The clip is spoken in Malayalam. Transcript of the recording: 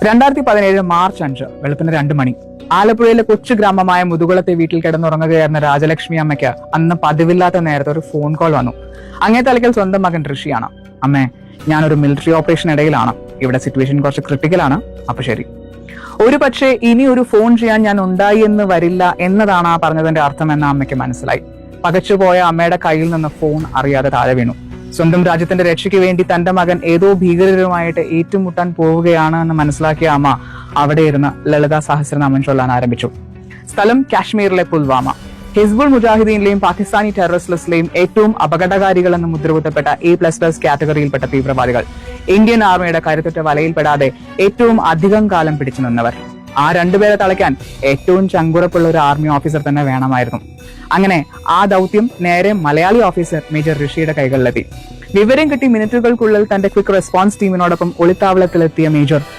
2017 മാർച്ച് 5 വെളുപ്പിന് 2 മണി. ആലപ്പുഴയിലെ കൊച്ചു ഗ്രാമമായ മുതുകുളത്തെ വീട്ടിൽ കിടന്നുറങ്ങുകയായിരുന്ന രാജലക്ഷ്മി അമ്മയ്ക്ക് അന്ന് പതിവില്ലാത്ത നേരത്തെ ഒരു ഫോൺ കോൾ വന്നു. അങ്ങേ തലയ്ക്കൽ സ്വന്തം മകൻ ഋഷിയാണ്. അമ്മേ, ഞാനൊരു മിലിറ്ററി ഓപ്പറേഷൻ ഇടയിലാണ്. ഇവിടെ സിറ്റുവേഷൻ കുറച്ച് ക്രിട്ടിക്കലാണ്. അപ്പൊ ശരി. ഒരു പക്ഷേ ഇനി ഒരു ഫോൺ ചെയ്യാൻ ഞാൻ ഉണ്ടായി എന്ന് വരില്ല എന്നതാണ് ആ പറഞ്ഞതിന്റെ അർത്ഥം എന്ന് അമ്മയ്ക്ക് മനസ്സിലായി. പകച്ചുപോയ അമ്മയുടെ കയ്യിൽ നിന്ന് ഫോൺ അറിയാതെ താഴെ വീണു. സ്വന്തം രാജ്യത്തിന്റെ രക്ഷയ്ക്ക് വേണ്ടി തന്റെ മകൻ ഏതോ ഭീകരരുമായിട്ട് ഏറ്റുമുട്ടാൻ പോവുകയാണ് എന്ന് മനസ്സിലാക്കിയ അമ്മ അവിടെ ഇരുന്ന് ലളിത സഹസ്രനാമം ചൊല്ലാൻ ആരംഭിച്ചു. സ്ഥലം കാശ്മീരിലെ പുൽവാമ. ഹിസ്ബുൾ മുജാഹിദീനിലെയും പാകിസ്ഥാനി ടെററിസ്റ്റ് ലിസ്റ്റിലെയും ഏറ്റവും അപകടകാരികൾ എന്ന് മുദ്രകുത്തപ്പെട്ട A++ കാറ്റഗറിയിൽപ്പെട്ട തീവ്രവാദികൾ. ഇന്ത്യൻ ആർമിയുടെ കരുത്തുറ്റ വലയിൽപ്പെടാതെ ഏറ്റവും അധികം കാലം പിടിച്ചു നിന്നവർ. ആ രണ്ടുപേരെ തളയ്ക്കാൻ ഏറ്റവും ചങ്കുറപ്പുള്ള ഒരു ആർമി ഓഫീസർ തന്നെ വേണമായിരുന്നു. അങ്ങനെ ആ ദൗത്യം നേരെ മലയാളി ഓഫീസർ മേജർ ഋഷിയുടെ കൈകളിലെത്തി. വിവരം കിട്ടി മിനിറ്റുകൾക്കുള്ളിൽ തന്റെ ക്വിക്ക് റെസ്പോൺസ് ടീമിനോടൊപ്പം ഒളിത്താവളത്തിലെത്തിയ മേജർ